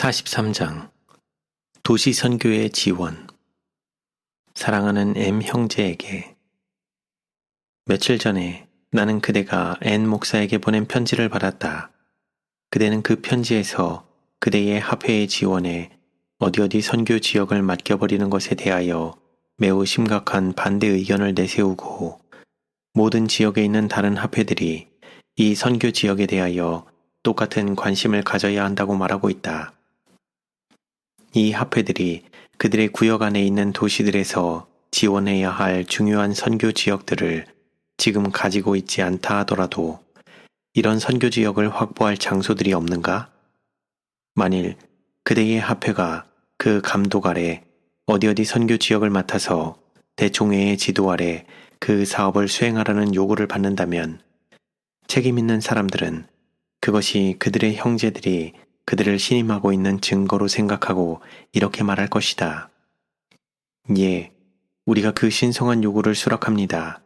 43장 도시 선교의 지원. 사랑하는 M 형제에게, 며칠 전에 나는 그대가 N 목사에게 보낸 편지를 받았다. 그대는 그 편지에서 그대의 합회의 지원에 어디 선교 지역을 맡겨버리는 것에 대하여 매우 심각한 반대 의견을 내세우고, 모든 지역에 있는 다른 합회들이 이 선교 지역에 대하여 똑같은 관심을 가져야 한다고 말하고 있다. 이 합회들이 그들의 구역 안에 있는 도시들에서 지원해야 할 중요한 선교 지역들을 지금 가지고 있지 않다 하더라도 이런 선교 지역을 확보할 장소들이 없는가? 만일 그대의 합회가 그 감독 아래 어디 선교 지역을 맡아서 대총회의 지도 아래 그 사업을 수행하라는 요구를 받는다면 책임 있는 사람들은 그것이 그들의 형제들이 그들을 신임하고 있는 증거로 생각하고 이렇게 말할 것이다. 예, 우리가 그 신성한 요구를 수락합니다.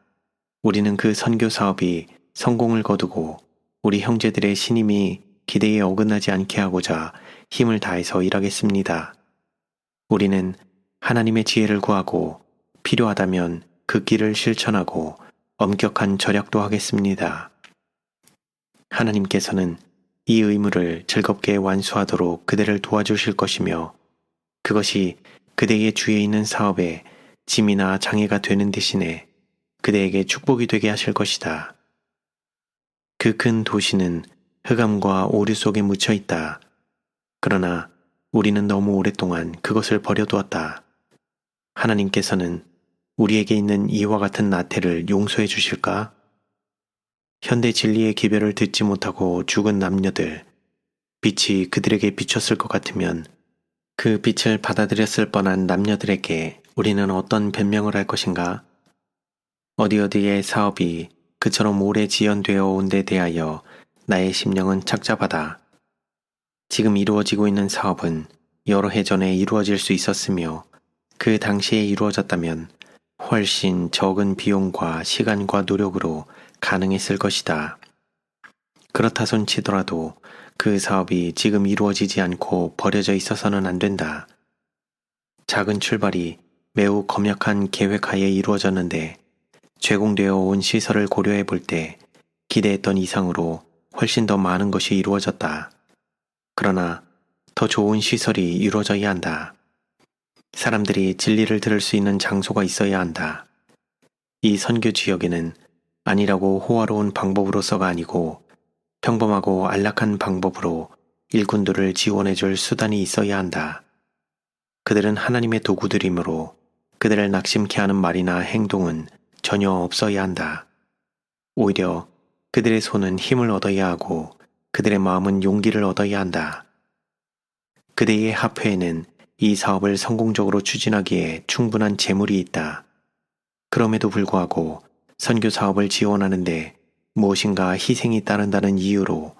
우리는 그 선교 사업이 성공을 거두고 우리 형제들의 신임이 기대에 어긋나지 않게 하고자 힘을 다해서 일하겠습니다. 우리는 하나님의 지혜를 구하고 필요하다면 그 길을 실천하고 엄격한 절약도 하겠습니다. 하나님께서는 이 의무를 즐겁게 완수하도록 그대를 도와주실 것이며 그것이 그대의 주위에 있는 사업에 짐이나 장애가 되는 대신에 그대에게 축복이 되게 하실 것이다. 그 큰 도시는 흑암과 오류 속에 묻혀 있다. 그러나 우리는 너무 오랫동안 그것을 버려두었다. 하나님께서는 우리에게 있는 이와 같은 나태를 용서해 주실까? 현대 진리의 기별을 듣지 못하고 죽은 남녀들, 빛이 그들에게 비쳤을 것 같으면 그 빛을 받아들였을 뻔한 남녀들에게 우리는 어떤 변명을 할 것인가? 어디의 사업이 그처럼 오래 지연되어 온 데 대하여 나의 심령은 착잡하다. 지금 이루어지고 있는 사업은 여러 해 전에 이루어질 수 있었으며 그 당시에 이루어졌다면 훨씬 적은 비용과 시간과 노력으로 가능했을 것이다. 그렇다 손 치더라도 그 사업이 지금 이루어지지 않고 버려져 있어서는 안 된다. 작은 출발이 매우 검역한 계획하에 이루어졌는데 제공되어 온 시설을 고려해 볼 때 기대했던 이상으로 훨씬 더 많은 것이 이루어졌다. 그러나 더 좋은 시설이 이루어져야 한다. 사람들이 진리를 들을 수 있는 장소가 있어야 한다. 이 선교 지역에는 아니라고 호화로운 방법으로서가 아니고 평범하고 안락한 방법으로 일꾼들을 지원해줄 수단이 있어야 한다. 그들은 하나님의 도구들이므로 그들을 낙심케 하는 말이나 행동은 전혀 없어야 한다. 오히려 그들의 손은 힘을 얻어야 하고 그들의 마음은 용기를 얻어야 한다. 그대의 합회에는 이 사업을 성공적으로 추진하기에 충분한 재물이 있다. 그럼에도 불구하고 선교 사업을 지원하는데 무엇인가 희생이 따른다는 이유로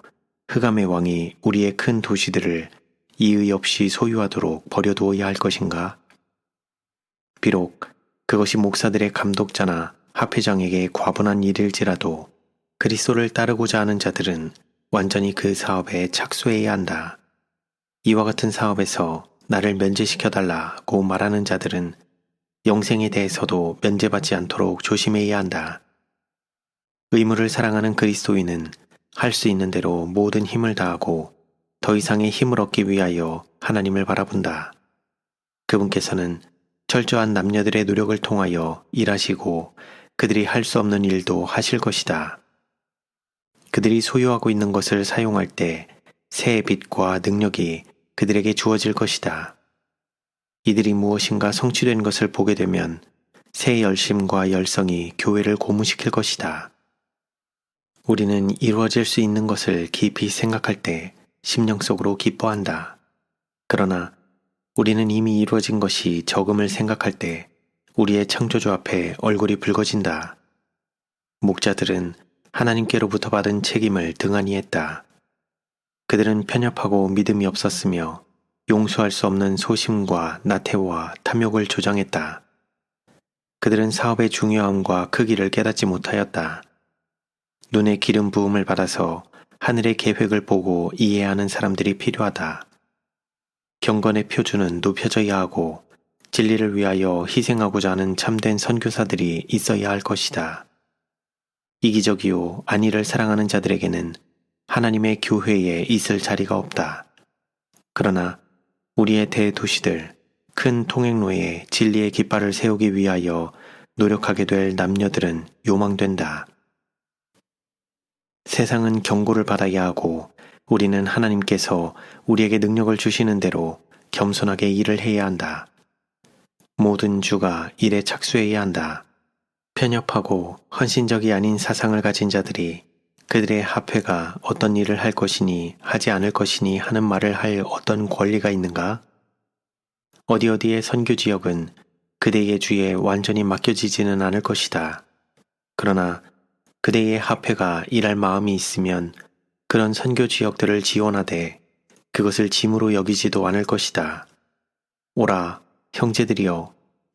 흑암의 왕이 우리의 큰 도시들을 이의 없이 소유하도록 버려두어야 할 것인가? 비록 그것이 목사들의 감독자나 합회장에게 과분한 일일지라도 그리스도를 따르고자 하는 자들은 완전히 그 사업에 착수해야 한다. 이와 같은 사업에서 나를 면제시켜달라고 말하는 자들은 영생에 대해서도 면제받지 않도록 조심해야 한다. 의무를 사랑하는 그리스도인은 할 수 있는 대로 모든 힘을 다하고 더 이상의 힘을 얻기 위하여 하나님을 바라본다. 그분께서는 철저한 남녀들의 노력을 통하여 일하시고 그들이 할 수 없는 일도 하실 것이다. 그들이 소유하고 있는 것을 사용할 때 새의 빛과 능력이 그들에게 주어질 것이다. 이들이 무엇인가 성취된 것을 보게 되면 새 열심과 열성이 교회를 고무시킬 것이다. 우리는 이루어질 수 있는 것을 깊이 생각할 때 심령 속으로 기뻐한다. 그러나 우리는 이미 이루어진 것이 적음을 생각할 때 우리의 창조주 앞에 얼굴이 붉어진다. 목자들은 하나님께로부터 받은 책임을 등한히 했다. 그들은 편협하고 믿음이 없었으며 용서할 수 없는 소심과 나태와 탐욕을 조장했다. 그들은 사업의 중요함과 크기를 깨닫지 못하였다. 눈에 기름 부음을 받아서 하늘의 계획을 보고 이해하는 사람들이 필요하다. 경건의 표준은 높여져야 하고 진리를 위하여 희생하고자 하는 참된 선교사들이 있어야 할 것이다. 이기적이요 안위를 사랑하는 자들에게는 하나님의 교회에 있을 자리가 없다. 그러나 우리의 대도시들, 큰 통행로에 진리의 깃발을 세우기 위하여 노력하게 될 남녀들은 요망된다. 세상은 경고를 받아야 하고 우리는 하나님께서 우리에게 능력을 주시는 대로 겸손하게 일을 해야 한다. 모든 주가 일에 착수해야 한다. 편협하고 헌신적이 아닌 사상을 가진 자들이 그들의 합회가 어떤 일을 할 것이니 하지 않을 것이니 하는 말을 할 어떤 권리가 있는가? 어디어디의 선교지역은 그대의 주에 완전히 맡겨지지는 않을 것이다. 그러나 그대의 합회가 일할 마음이 있으면 그런 선교지역들을 지원하되 그것을 짐으로 여기지도 않을 것이다. 오라, 형제들이여,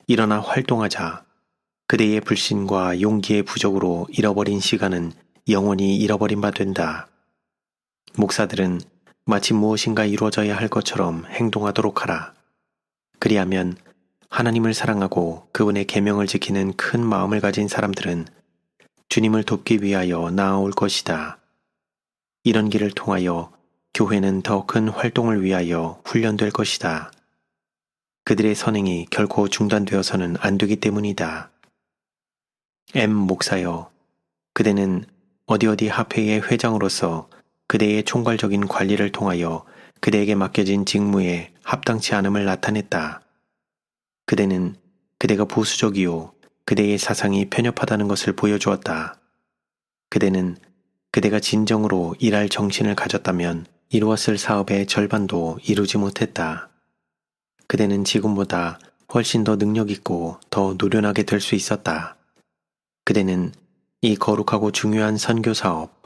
일어나 활동하자. 그대의 불신과 용기의 부족으로 잃어버린 시간은 영원히 잃어버린 바 된다. 목사들은 마치 무엇인가 이루어져야 할 것처럼 행동하도록 하라. 그리하면 하나님을 사랑하고 그분의 계명을 지키는 큰 마음을 가진 사람들은 주님을 돕기 위하여 나아올 것이다. 이런 길을 통하여 교회는 더 큰 활동을 위하여 훈련될 것이다. 그들의 선행이 결코 중단되어서는 안 되기 때문이다. M 목사여, 그대는 어디 합회의 회장으로서 그대의 총괄적인 관리를 통하여 그대에게 맡겨진 직무에 합당치 않음을 나타냈다. 그대는 그대가 보수적이요 그대의 사상이 편협하다는 것을 보여주었다. 그대는 그대가 진정으로 일할 정신을 가졌다면 이루었을 사업의 절반도 이루지 못했다. 그대는 지금보다 훨씬 더 능력있고 더 노련하게 될 수 있었다. 그대는 이 거룩하고 중요한 선교사업,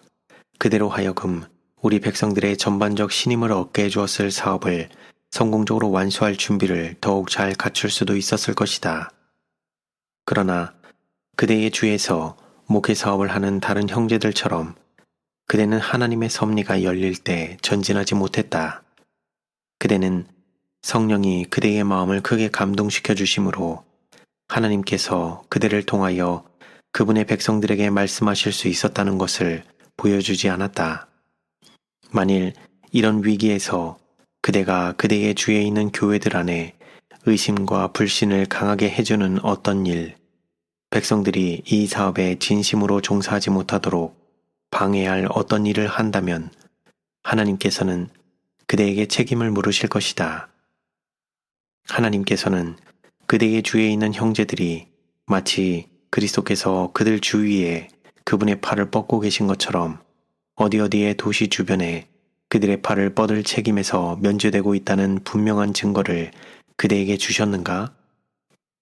그대로 하여금 우리 백성들의 전반적 신임을 얻게 해주었을 사업을 성공적으로 완수할 준비를 더욱 잘 갖출 수도 있었을 것이다. 그러나 그대의 주에서 목회 사업을 하는 다른 형제들처럼 그대는 하나님의 섭리가 열릴 때 전진하지 못했다. 그대는 성령이 그대의 마음을 크게 감동시켜 주심으로 하나님께서 그대를 통하여 그분의 백성들에게 말씀하실 수 있었다는 것을 보여주지 않았다. 만일 이런 위기에서 그대가 그대의 주에 있는 교회들 안에 의심과 불신을 강하게 해주는 어떤 일, 백성들이 이 사업에 진심으로 종사하지 못하도록 방해할 어떤 일을 한다면 하나님께서는 그대에게 책임을 물으실 것이다. 하나님께서는 그대의 주에 있는 형제들이 마치 그리스도께서 그들 주위에 그분의 팔을 뻗고 계신 것처럼 어디어디의 도시 주변에 그들의 팔을 뻗을 책임에서 면제되고 있다는 분명한 증거를 그대에게 주셨는가?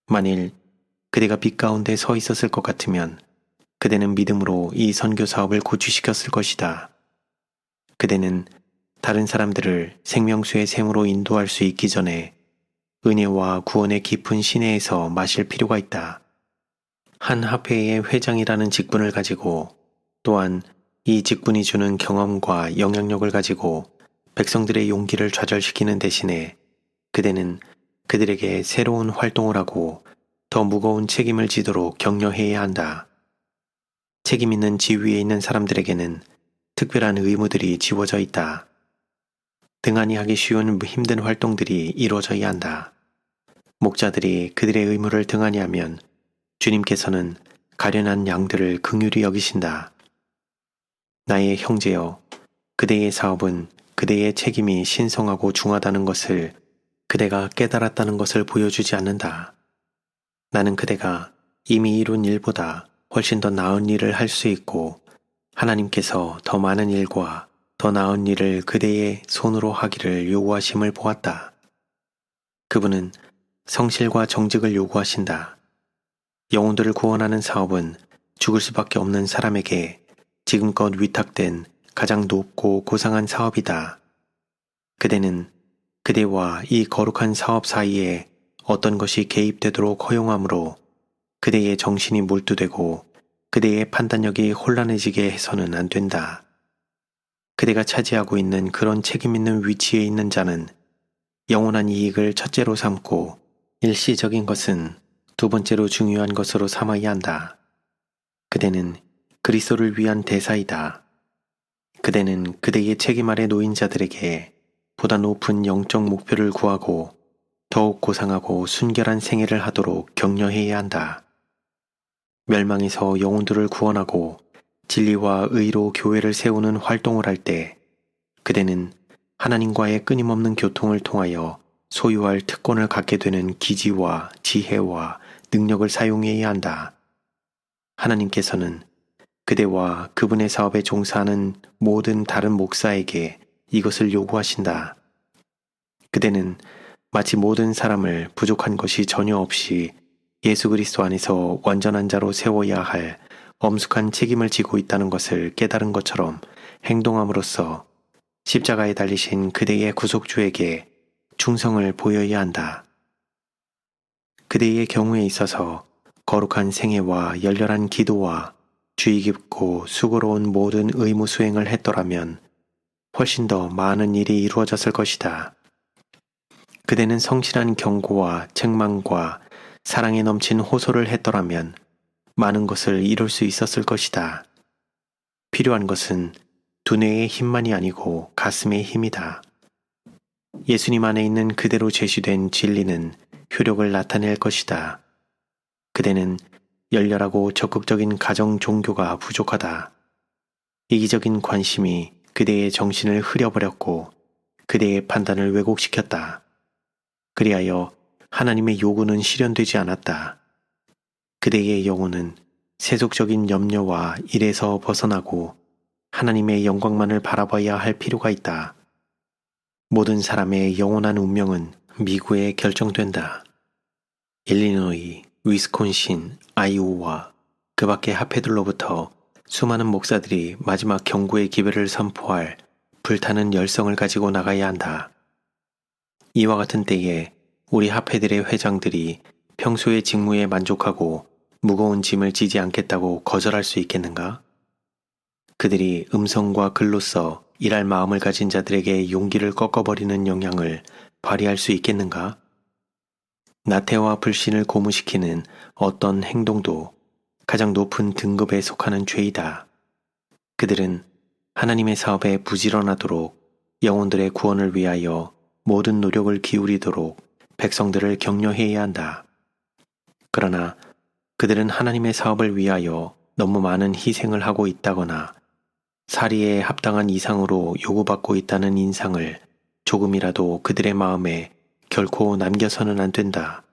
만일 그대가 빛 가운데 서 있었을 것 같으면 그대는 믿음으로 이 선교 사업을 고취시켰을 것이다. 그대는 다른 사람들을 생명수의 샘으로 인도할 수 있기 전에 은혜와 구원의 깊은 시내에서 마실 필요가 있다. 한 합회의 회장이라는 직분을 가지고 또한 이 직분이 주는 경험과 영향력을 가지고 백성들의 용기를 좌절시키는 대신에 그대는 그들에게 새로운 활동을 하고 더 무거운 책임을 지도록 격려해야 한다. 책임 있는 지위에 있는 사람들에게는 특별한 의무들이 지워져 있다. 등한히 하기 쉬운 힘든 활동들이 이루어져야 한다. 목자들이 그들의 의무를 등한히 하면 주님께서는 가련한 양들을 긍휼히 여기신다. 나의 형제여, 그대의 사업은 그대의 책임이 신성하고 중하다는 것을 그대가 깨달았다는 것을 보여주지 않는다. 나는 그대가 이미 이룬 일보다 훨씬 더 나은 일을 할 수 있고 하나님께서 더 많은 일과 더 나은 일을 그대의 손으로 하기를 요구하심을 보았다. 그분은 성실과 정직을 요구하신다. 영혼들을 구원하는 사업은 죽을 수밖에 없는 사람에게 지금껏 위탁된 가장 높고 고상한 사업이다. 그대는 그대와 이 거룩한 사업 사이에 어떤 것이 개입되도록 허용하므로 그대의 정신이 몰두되고 그대의 판단력이 혼란해지게 해서는 안 된다. 그대가 차지하고 있는 그런 책임 있는 위치에 있는 자는 영원한 이익을 첫째로 삼고 일시적인 것은 두 번째로 중요한 것으로 삼아야 한다. 그대는 그리스도를 위한 대사이다. 그대는 그대의 책임 아래 놓인 자들에게 보다 높은 영적 목표를 구하고 더욱 고상하고 순결한 생애를 하도록 격려해야 한다. 멸망에서 영혼들을 구원하고 진리와 의로 교회를 세우는 활동을 할 때 그대는 하나님과의 끊임없는 교통을 통하여 소유할 특권을 갖게 되는 기지와 지혜와 능력을 사용해야 한다. 하나님께서는 그대와 그분의 사업에 종사하는 모든 다른 목사에게 이것을 요구하신다. 그대는 마치 모든 사람을 부족한 것이 전혀 없이 예수 그리스도 안에서 완전한 자로 세워야 할 엄숙한 책임을 지고 있다는 것을 깨달은 것처럼 행동함으로써 십자가에 달리신 그대의 구속주에게 충성을 보여야 한다. 그대의 경우에 있어서 거룩한 생애와 열렬한 기도와 주의 깊고 수고로운 모든 의무 수행을 했더라면 훨씬 더 많은 일이 이루어졌을 것이다. 그대는 성실한 경고와 책망과 사랑에 넘친 호소를 했더라면 많은 것을 이룰 수 있었을 것이다. 필요한 것은 두뇌의 힘만이 아니고 가슴의 힘이다. 예수님 안에 있는 그대로 제시된 진리는 효력을 나타낼 것이다. 그대는 열렬하고 적극적인 가정 종교가 부족하다. 이기적인 관심이 그대의 정신을 흐려버렸고 그대의 판단을 왜곡시켰다. 그리하여 하나님의 요구는 실현되지 않았다. 그대의 영혼은 세속적인 염려와 일에서 벗어나고 하나님의 영광만을 바라봐야 할 필요가 있다. 모든 사람의 영원한 운명은 미국에 결정된다. 일리노이, 위스콘신, 아이오와 그 밖의 합회들로부터 수많은 목사들이 마지막 경고의 기별을 선포할 불타는 열성을 가지고 나가야 한다. 이와 같은 때에 우리 합회들의 회장들이 평소의 직무에 만족하고 무거운 짐을 지지 않겠다고 거절할 수 있겠는가? 그들이 음성과 글로써 일할 마음을 가진 자들에게 용기를 꺾어버리는 영향을 발휘할 수 있겠는가? 나태와 불신을 고무시키는 어떤 행동도 가장 높은 등급에 속하는 죄이다. 그들은 하나님의 사업에 부지런하도록 영혼들의 구원을 위하여 모든 노력을 기울이도록 백성들을 격려해야 한다. 그러나 그들은 하나님의 사업을 위하여 너무 많은 희생을 하고 있다거나 사리에 합당한 이상으로 요구받고 있다는 인상을 조금이라도 그들의 마음에 결코 남겨서는 안 된다.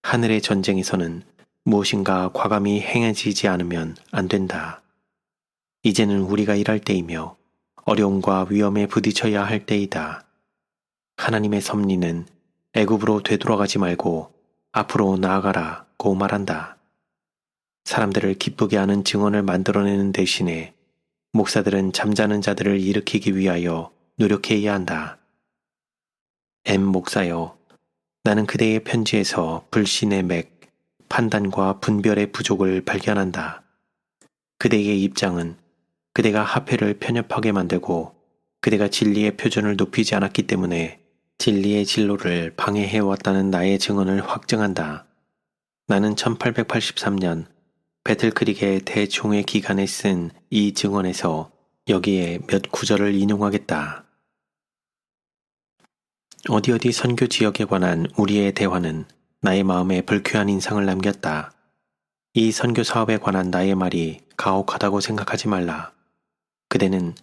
하늘의 전쟁에서는 무엇인가 과감히 행해지지 않으면 안 된다. 이제는 우리가 일할 때이며 어려움과 위험에 부딪혀야 할 때이다. 하나님의 섭리는 애굽으로 되돌아가지 말고 앞으로 나아가라고 말한다. 사람들을 기쁘게 하는 증언을 만들어내는 대신에 목사들은 잠자는 자들을 일으키기 위하여 노력해야 한다. M 목사여, 나는 그대의 편지에서 불신의 맥, 판단과 분별의 부족을 발견한다. 그대의 입장은 그대가 합회를 편협하게 만들고 그대가 진리의 표준을 높이지 않았기 때문에 진리의 진로를 방해해왔다는 나의 증언을 확증한다. 나는 1883년 배틀크릭의 대총회 기간에 쓴 이 증언에서 여기에 몇 구절을 인용하겠다. 어디 선교 지역에 관한 우리의 대화는 나의 마음에 불쾌한 인상을 남겼다. 이 선교 사업에 관한 나의 말이 가혹하다고 생각하지 말라. 그대는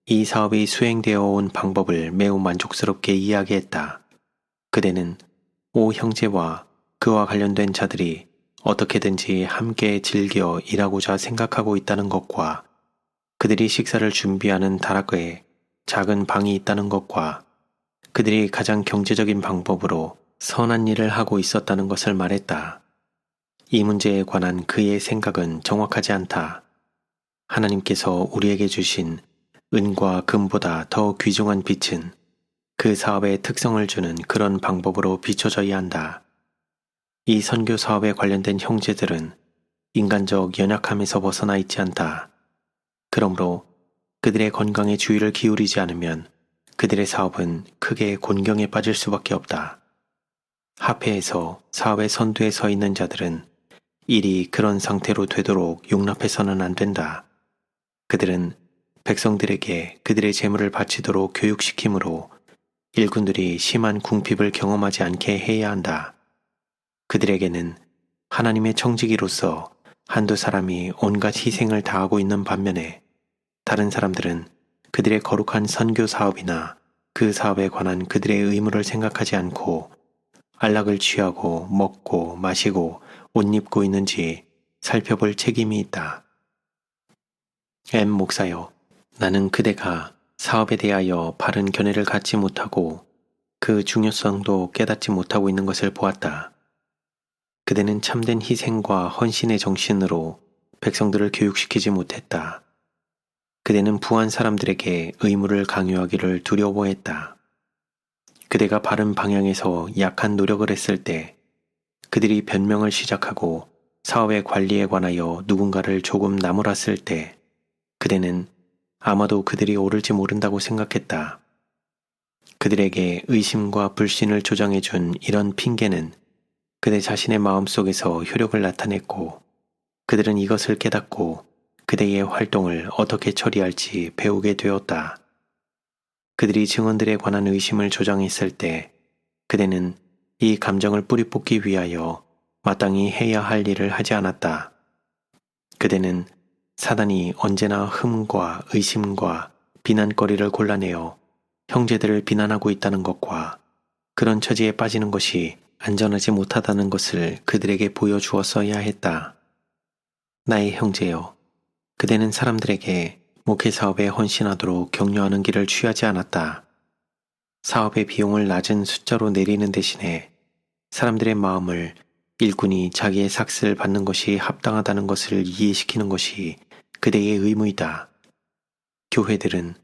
이 사업이 수행되어 온 방법을 매우 만족스럽게 이야기했다. 그대는 오 형제와 그와 관련된 자들이 어떻게든지 함께 즐겨 일하고자 생각하고 있다는 것과 그들이 식사를 준비하는 다락에 작은 방이 있다는 것과 그들이 가장 경제적인 방법으로 선한 일을 하고 있었다는 것을 말했다. 이 문제에 관한 그의 생각은 정확하지 않다. 하나님께서 우리에게 주신 은과 금보다 더 귀중한 빛은 그 사업의 특성을 주는 그런 방법으로 비춰져야 한다. 이 선교 사업에 관련된 형제들은 인간적 연약함에서 벗어나 있지 않다. 그러므로 그들의 건강에 주의를 기울이지 않으면 그들의 사업은 크게 곤경에 빠질 수밖에 없다. 합회에서 사업의 선두에 서 있는 자들은 일이 그런 상태로 되도록 용납해서는 안 된다. 그들은 백성들에게 그들의 재물을 바치도록 교육시키므로 일꾼들이 심한 궁핍을 경험하지 않게 해야 한다. 그들에게는 하나님의 청지기로서 한두 사람이 온갖 희생을 다하고 있는 반면에 다른 사람들은 그들의 거룩한 선교 사업이나 그 사업에 관한 그들의 의무를 생각하지 않고 안락을 취하고 먹고 마시고 옷 입고 있는지 살펴볼 책임이 있다. M 목사여, 나는 그대가 사업에 대하여 바른 견해를 갖지 못하고 그 중요성도 깨닫지 못하고 있는 것을 보았다. 그대는 참된 희생과 헌신의 정신으로 백성들을 교육시키지 못했다. 그대는 부한 사람들에게 의무를 강요하기를 두려워했다. 그대가 바른 방향에서 약한 노력을 했을 때 그들이 변명을 시작하고 사업의 관리에 관하여 누군가를 조금 나무랐을 때 그대는 아마도 그들이 옳을지 모른다고 생각했다. 그들에게 의심과 불신을 조장해준 이런 핑계는 그대 자신의 마음속에서 효력을 나타냈고 그들은 이것을 깨닫고 그대의 활동을 어떻게 처리할지 배우게 되었다. 그들이 증언들에 관한 의심을 조장했을 때 그대는 이 감정을 뿌리 뽑기 위하여 마땅히 해야 할 일을 하지 않았다. 그대는 사단이 언제나 흠과 의심과 비난거리를 골라내어 형제들을 비난하고 있다는 것과 그런 처지에 빠지는 것이 안전하지 못하다는 것을 그들에게 보여주었어야 했다. 나의 형제여, 그대는 사람들에게 목회 사업에 헌신하도록 격려하는 길을 취하지 않았다. 사업의 비용을 낮은 숫자로 내리는 대신에 사람들의 마음을 일꾼이 자기의 삭스를 받는 것이 합당하다는 것을 이해시키는 것이 그대의 의무이다. 교회들은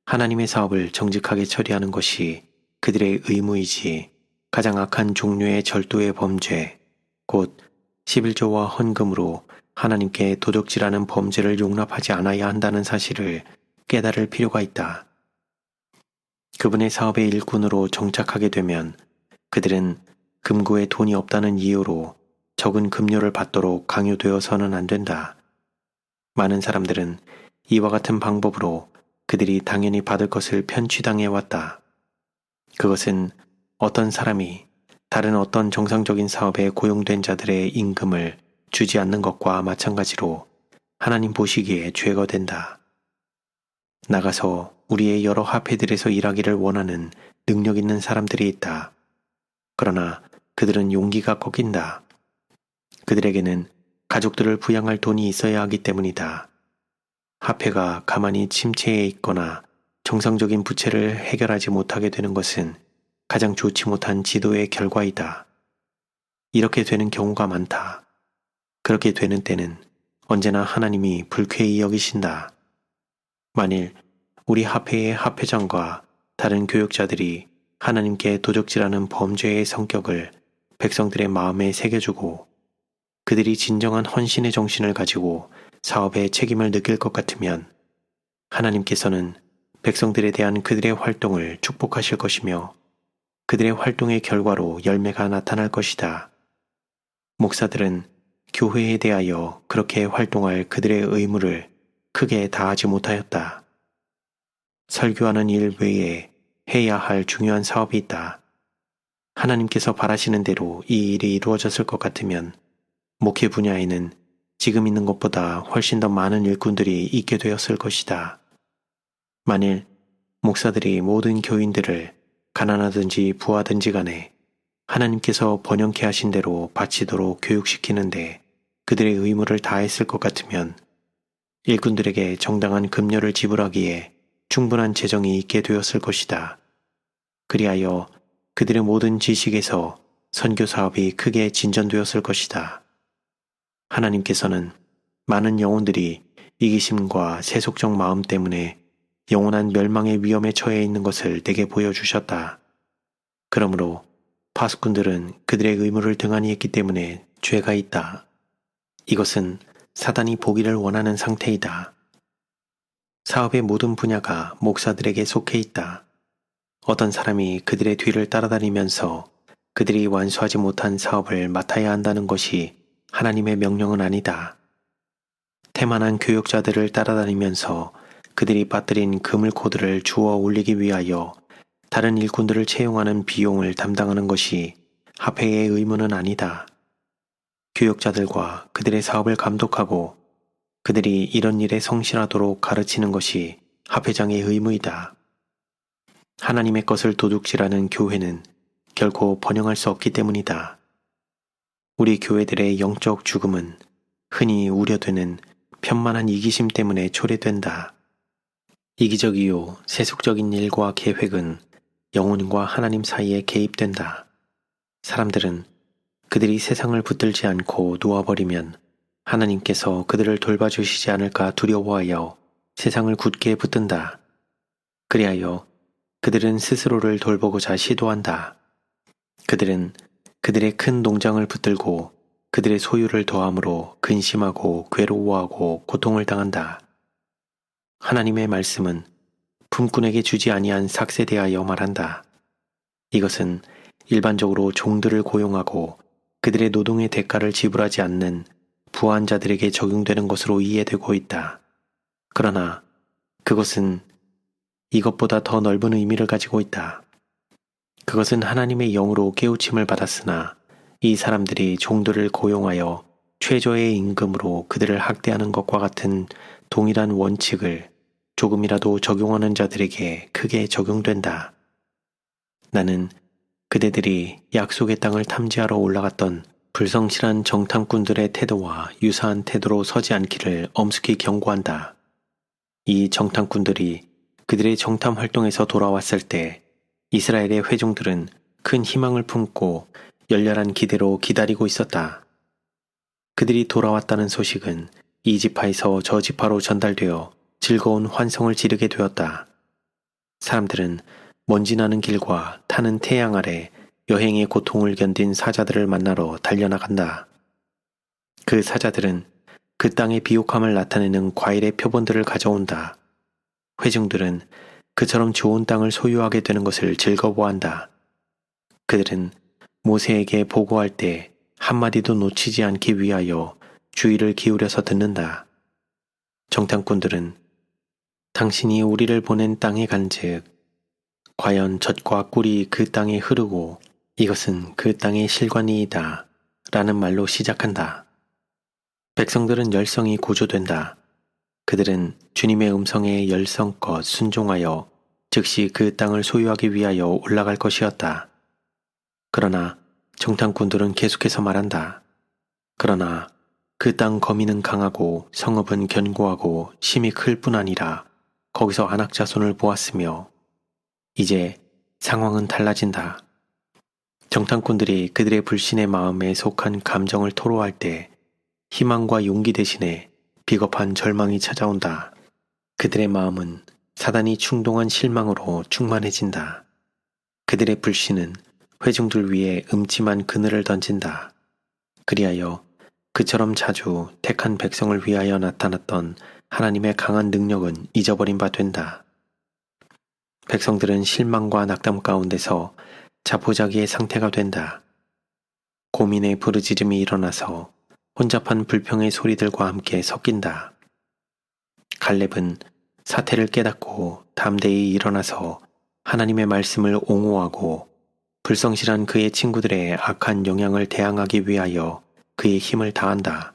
하나님의 사업을 정직하게 처리하는 것이 그들의 의무이지 가장 악한 종류의 절도의 범죄, 곧 11조와 헌금으로 하나님께 도적질하는 범죄를 용납하지 않아야 한다는 사실을 깨달을 필요가 있다. 그분의 사업의 일꾼으로 정착하게 되면 그들은 금고에 돈이 없다는 이유로 적은 급료를 받도록 강요되어서는 안 된다. 많은 사람들은 이와 같은 방법으로 그들이 당연히 받을 것을 편취당해 왔다. 그것은 어떤 사람이 다른 어떤 정상적인 사업에 고용된 자들의 임금을 주지 않는 것과 마찬가지로 하나님 보시기에 죄가 된다. 나가서 우리의 여러 화폐들에서 일하기를 원하는 능력 있는 사람들이 있다. 그러나 그들은 용기가 꺾인다. 그들에게는 가족들을 부양할 돈이 있어야 하기 때문이다. 화폐가 가만히 침체해 있거나 정상적인 부채를 해결하지 못하게 되는 것은 가장 좋지 못한 지도의 결과이다. 이렇게 되는 경우가 많다. 그렇게 되는 때는 언제나 하나님이 불쾌히 여기신다. 만일 우리 화폐의 화폐장과 다른 교역자들이 하나님께 도적질하는 범죄의 성격을 백성들의 마음에 새겨주고 그들이 진정한 헌신의 정신을 가지고 사업에 책임을 느낄 것 같으면 하나님께서는 백성들에 대한 그들의 활동을 축복하실 것이며 그들의 활동의 결과로 열매가 나타날 것이다. 목사들은 교회에 대하여 그렇게 활동할 그들의 의무를 크게 다하지 못하였다. 설교하는 일 외에 해야 할 중요한 사업이 있다. 하나님께서 바라시는 대로 이 일이 이루어졌을 것 같으면 목회 분야에는 지금 있는 것보다 훨씬 더 많은 일꾼들이 있게 되었을 것이다. 만일 목사들이 모든 교인들을 가난하든지 부하든지 간에 하나님께서 번영케 하신 대로 바치도록 교육시키는데 그들의 의무를 다했을 것 같으면 일꾼들에게 정당한 급료를 지불하기에 충분한 재정이 있게 되었을 것이다. 그리하여 그들의 모든 지식에서 선교 사업이 크게 진전되었을 것이다. 하나님께서는 많은 영혼들이 이기심과 세속적 마음 때문에 영원한 멸망의 위험에 처해 있는 것을 내게 보여주셨다. 그러므로 파수꾼들은 그들의 의무를 등한히 했기 때문에 죄가 있다. 이것은 사단이 보기를 원하는 상태이다. 사업의 모든 분야가 목사들에게 속해 있다. 어떤 사람이 그들의 뒤를 따라다니면서 그들이 완수하지 못한 사업을 맡아야 한다는 것이 하나님의 명령은 아니다. 태만한 교역자들을 따라다니면서 그들이 빠뜨린 그물코드를 주워 올리기 위하여 다른 일꾼들을 채용하는 비용을 담당하는 것이 합회의 의무는 아니다. 교역자들과 그들의 사업을 감독하고 그들이 이런 일에 성실하도록 가르치는 것이 합회장의 의무이다. 하나님의 것을 도둑질하는 교회는 결코 번영할 수 없기 때문이다. 우리 교회들의 영적 죽음은 흔히 우려되는 편만한 이기심 때문에 초래된다. 이기적이요 세속적인 일과 계획은 영혼과 하나님 사이에 개입된다. 사람들은 그들이 세상을 붙들지 않고 놓아버리면 하나님께서 그들을 돌봐주시지 않을까 두려워하여 세상을 굳게 붙든다. 그리하여 그들은 스스로를 돌보고자 시도한다. 그들은 그들의 큰 농장을 붙들고 그들의 소유를 더함으로 근심하고 괴로워하고 고통을 당한다. 하나님의 말씀은 품꾼에게 주지 아니한 삭에 대하여 말한다. 이것은 일반적으로 종들을 고용하고 그들의 노동의 대가를 지불하지 않는 부한 자들에게 적용되는 것으로 이해되고 있다. 그러나 그것은 이것보다 더 넓은 의미를 가지고 있다. 그것은 하나님의 영으로 깨우침을 받았으나 이 사람들이 종들을 고용하여 최저의 임금으로 그들을 학대하는 것과 같은 동일한 원칙을 조금이라도 적용하는 자들에게 크게 적용된다. 나는 그대들이 약속의 땅을 탐지하러 올라갔던 불성실한 정탐꾼들의 태도와 유사한 태도로 서지 않기를 엄숙히 경고한다. 이 정탐꾼들이 그들의 정탐 활동에서 돌아왔을 때 이스라엘의 회중들은 큰 희망을 품고 열렬한 기대로 기다리고 있었다. 그들이 돌아왔다는 소식은 이 지파에서 저 지파로 전달되어 즐거운 환성을 지르게 되었다. 사람들은 먼지 나는 길과 타는 태양 아래 여행의 고통을 견딘 사자들을 만나러 달려나간다. 그 사자들은 그 땅의 비옥함을 나타내는 과일의 표본들을 가져온다. 회중들은 그처럼 좋은 땅을 소유하게 되는 것을 즐거워한다. 그들은 모세에게 보고할 때 한마디도 놓치지 않기 위하여 주의를 기울여서 듣는다. 정탐꾼들은 당신이 우리를 보낸 땅에 간즉 과연 젖과 꿀이 그 땅에 흐르고 이것은 그 땅의 실관이이다 라는 말로 시작한다. 백성들은 열성이 고조된다. 그들은 주님의 음성에 열성껏 순종하여 즉시 그 땅을 소유하기 위하여 올라갈 것이었다. 그러나 정탐꾼들은 계속해서 말한다. 그러나 그 땅 거민은 강하고 성읍은 견고하고 심이 클 뿐 아니라 거기서 안악자손을 보았으며 이제 상황은 달라진다. 정탐꾼들이 그들의 불신의 마음에 속한 감정을 토로할 때 희망과 용기 대신에 비겁한 절망이 찾아온다. 그들의 마음은 사단이 충동한 실망으로 충만해진다. 그들의 불신은 회중들 위에 음침한 그늘을 던진다. 그리하여 그처럼 자주 택한 백성을 위하여 나타났던 하나님의 강한 능력은 잊어버린 바 된다. 백성들은 실망과 낙담 가운데서 자포자기의 상태가 된다. 고민의 부르짖음이 일어나서 혼잡한 불평의 소리들과 함께 섞인다. 갈렙은 사태를 깨닫고 담대히 일어나서 하나님의 말씀을 옹호하고 불성실한 그의 친구들의 악한 영향을 대항하기 위하여 그의 힘을 다한다.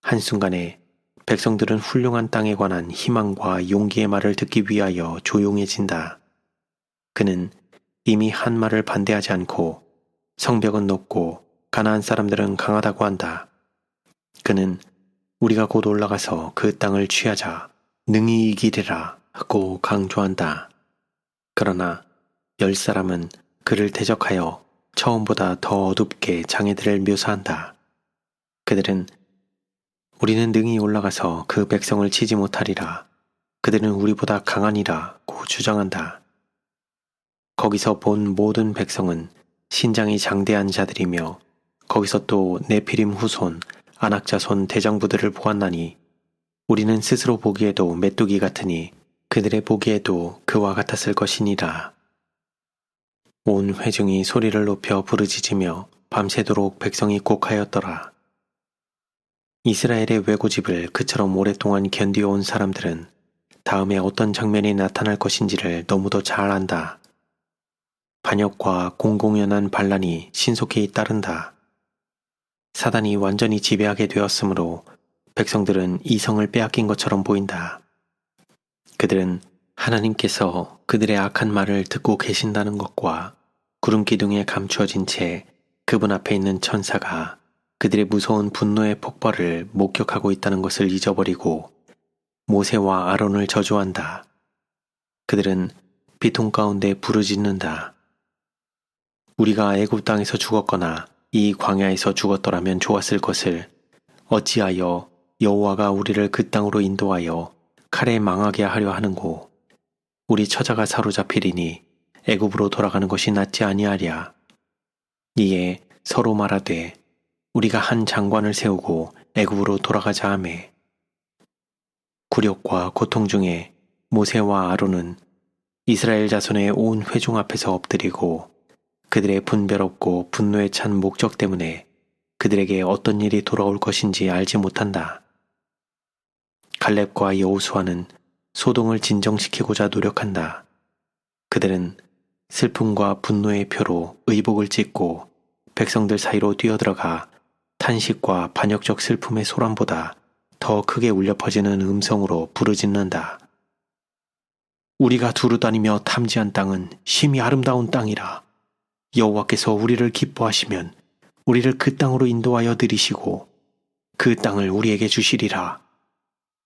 한순간에 백성들은 훌륭한 땅에 관한 희망과 용기의 말을 듣기 위하여 조용해진다. 그는 이미 한 말을 반대하지 않고 성벽은 높고 가나안 사람들은 강하다고 한다. 그는 우리가 곧 올라가서 그 땅을 취하자 능히 이기리라 하고 강조한다. 그러나 10사람은 그를 대적하여 처음보다 더 어둡게 장애들을 묘사한다. 그들은 우리는 능히 올라가서 그 백성을 치지 못하리라. 그들은 우리보다 강하니라고 주장한다. 거기서 본 모든 백성은 신장이 장대한 자들이며 거기서 또 네피림 후손, 안악자손 대장부들을 보았나니 우리는 스스로 보기에도 메뚜기 같으니 그들의 보기에도 그와 같았을 것이니라. 온 회중이 소리를 높여 부르짖으며 밤새도록 백성이 곡하였더라. 이스라엘의 외고집을 그처럼 오랫동안 견디어온 사람들은 다음에 어떤 장면이 나타날 것인지를 너무도 잘 안다. 반역과 공공연한 반란이 신속히 따른다. 사단이 완전히 지배하게 되었으므로 백성들은 이성을 빼앗긴 것처럼 보인다. 그들은 하나님께서 그들의 악한 말을 듣고 계신다는 것과 구름 기둥에 감추어진 채 그분 앞에 있는 천사가 그들의 무서운 분노의 폭발을 목격하고 있다는 것을 잊어버리고 모세와 아론을 저주한다. 그들은 비통 가운데 부르짖는다. 우리가 애굽 땅에서 죽었거나 이 광야에서 죽었더라면 좋았을 것을 어찌하여 여호와가 우리를 그 땅으로 인도하여 칼에 망하게 하려 하는고. 우리 처자가 사로잡히리니 애굽으로 돌아가는 것이 낫지 아니하랴. 이에 서로 말하되 우리가 한 장관을 세우고 애굽으로 돌아가자 하매, 굴욕과 고통 중에 모세와 아론은 이스라엘 자손의 온 회중 앞에서 엎드리고 그들의 분별 없고 분노에 찬 목적 때문에 그들에게 어떤 일이 돌아올 것인지 알지 못한다. 갈렙과 여호수아는 소동을 진정시키고자 노력한다. 그들은 슬픔과 분노의 표로 의복을 찢고 백성들 사이로 뛰어들어가 탄식과 반역적 슬픔의 소란보다 더 크게 울려 퍼지는 음성으로 부르짖는다. 우리가 두루 다니며 탐지한 땅은 심히 아름다운 땅이라. 여호와께서 우리를 기뻐하시면 우리를 그 땅으로 인도하여 들이시고 그 땅을 우리에게 주시리라.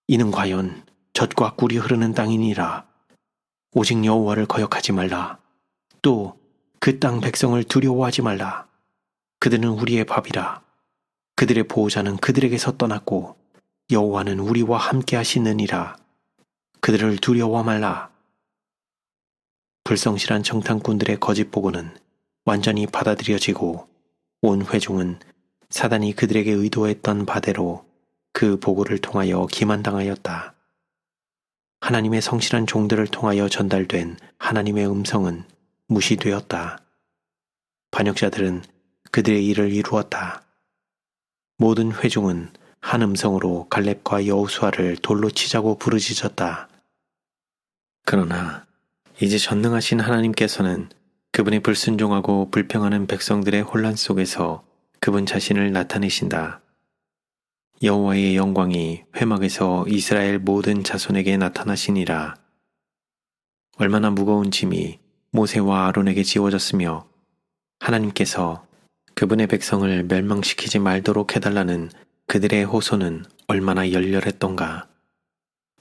이는 과연 젖과 꿀이 흐르는 땅이니라. 오직 여호와를 거역하지 말라. 또 그 땅 백성을 두려워하지 말라. 그들은 우리의 밥이라. 그들의 보호자는 그들에게서 떠났고 여호와는 우리와 함께 하시느니라. 그들을 두려워 말라. 불성실한 정탐꾼들의 거짓 보고는 완전히 받아들여지고 온 회중은 사단이 그들에게 의도했던 바대로 그 보고를 통하여 기만당하였다. 하나님의 성실한 종들을 통하여 전달된 하나님의 음성은 무시되었다. 반역자들은 그들의 일을 이루었다. 모든 회중은 한 음성으로 갈렙과 여호수아를 돌로 치자고 부르짖었다. 그러나 이제 전능하신 하나님께서는 그분의 불순종하고 불평하는 백성들의 혼란 속에서 그분 자신을 나타내신다. 여호와의 영광이 회막에서 이스라엘 모든 자손에게 나타나시니라. 얼마나 무거운 짐이 모세와 아론에게 지워졌으며 하나님께서 그분의 백성을 멸망시키지 말도록 해달라는 그들의 호소는 얼마나 열렬했던가.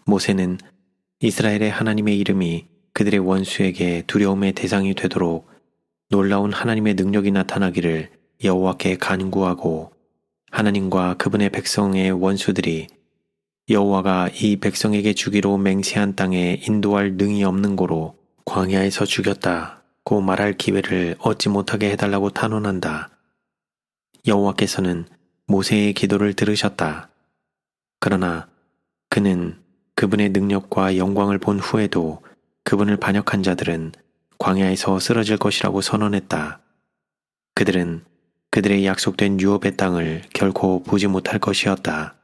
모세는 이스라엘의 하나님의 이름이 그들의 원수에게 두려움의 대상이 되도록 놀라운 하나님의 능력이 나타나기를 여호와께 간구하고 하나님과 그분의 백성의 원수들이 여호와가 이 백성에게 주기로 맹세한 땅에 인도할 능이 없는 고로 광야에서 죽였다고 말할 기회를 얻지 못하게 해달라고 탄원한다. 여호와께서는 모세의 기도를 들으셨다. 그러나 그는 그분의 능력과 영광을 본 후에도 그분을 반역한 자들은 광야에서 쓰러질 것이라고 선언했다. 그들은 그들의 약속된 유업의 땅을 결코 보지 못할 것이었다.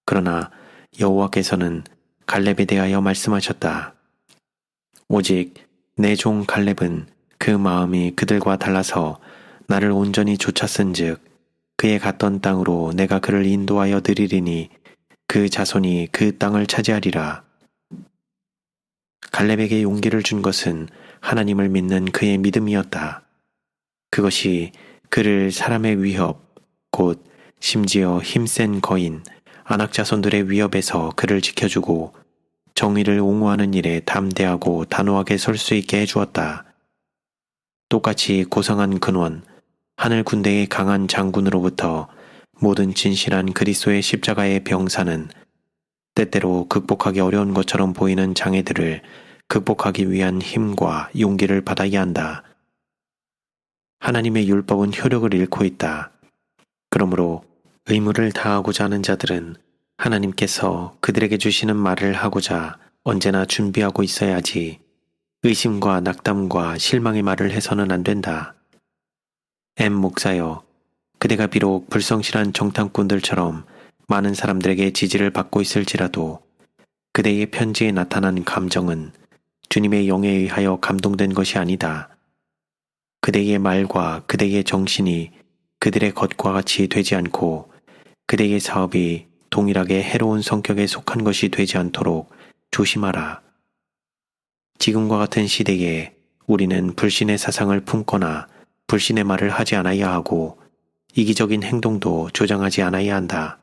그러나 여호와께서는 갈렙에 대하여 말씀하셨다. 오직 내 종 갈렙은 그 마음이 그들과 달라서 나를 온전히 좇았은즉 그의 갔던 땅으로 내가 그를 인도하여 드리리니 그 자손이 그 땅을 차지하리라. 갈렙에게 용기를 준 것은 하나님을 믿는 그의 믿음이었다. 그것이 그를 사람의 위협, 곧 심지어 힘센 거인, 안악자손들의 위협에서 그를 지켜주고 정의를 옹호하는 일에 담대하고 단호하게 설 수 있게 해주었다. 똑같이 고상한 근원, 하늘 군대의 강한 장군으로부터 모든 진실한 그리스도의 십자가의 병사는 때때로 극복하기 어려운 것처럼 보이는 장애들을 극복하기 위한 힘과 용기를 받아야 한다. 하나님의 율법은 효력을 잃고 있다. 그러므로 의무를 다하고자 하는 자들은 하나님께서 그들에게 주시는 말을 하고자 언제나 준비하고 있어야지. 의심과 낙담과 실망의 말을 해서는 안 된다. M 목사여, 그대가 비록 불성실한 정탐꾼들처럼 많은 사람들에게 지지를 받고 있을지라도 그대의 편지에 나타난 감정은 주님의 영에 의하여 감동된 것이 아니다. 그대의 말과 그대의 정신이 그들의 것과 같이 되지 않고 그대의 사업이 동일하게 해로운 성격에 속한 것이 되지 않도록 조심하라. 지금과 같은 시대에 우리는 불신의 사상을 품거나 불신의 말을 하지 않아야 하고 이기적인 행동도 조장하지 않아야 한다.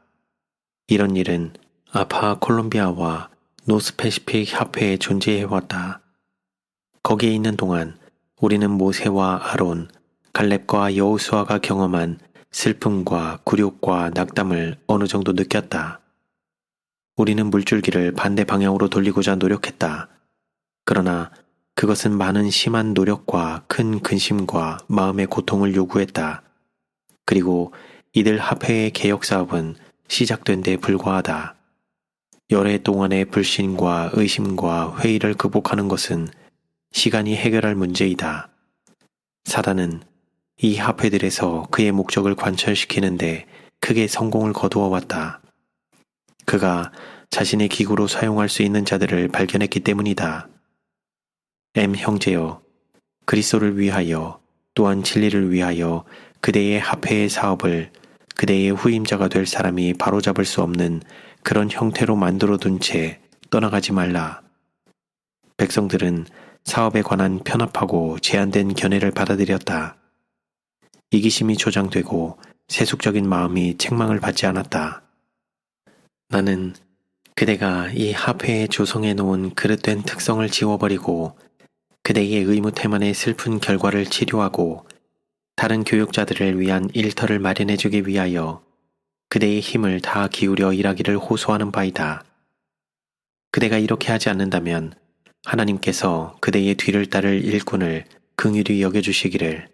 이런 일은 아파 콜롬비아와 노스패시픽 협회에 존재해왔다. 거기에 있는 동안 우리는 모세와 아론, 갈렙과 여호수아가 경험한 슬픔과 굴욕과 낙담을 어느 정도 느꼈다. 우리는 물줄기를 반대 방향으로 돌리고자 노력했다. 그러나 그것은 많은 심한 노력과 큰 근심과 마음의 고통을 요구했다. 그리고 이들 합회의 개혁 사업은 시작된 데 불과하다. 여러 해 동안의 불신과 의심과 회의를 극복하는 것은 시간이 해결할 문제이다. 사단은 이 합회들에서 그의 목적을 관철시키는데 크게 성공을 거두어 왔다. 그가 자신의 기구로 사용할 수 있는 자들을 발견했기 때문이다. M 형제여, 그리스도를 위하여 또한 진리를 위하여 그대의 합회의 사업을 그대의 후임자가 될 사람이 바로잡을 수 없는 그런 형태로 만들어둔 채 떠나가지 말라. 백성들은 사업에 관한 편협하고 제한된 견해를 받아들였다. 이기심이 조장되고 세속적인 마음이 책망을 받지 않았다. 나는 그대가 이 합회에 조성해 놓은 그릇된 특성을 지워버리고 그대의 의무태만의 슬픈 결과를 치료하고 다른 교육자들을 위한 일터를 마련해주기 위하여 그대의 힘을 다 기울여 일하기를 호소하는 바이다. 그대가 이렇게 하지 않는다면 하나님께서 그대의 뒤를 따를 일꾼을 긍휼히 여겨주시기를.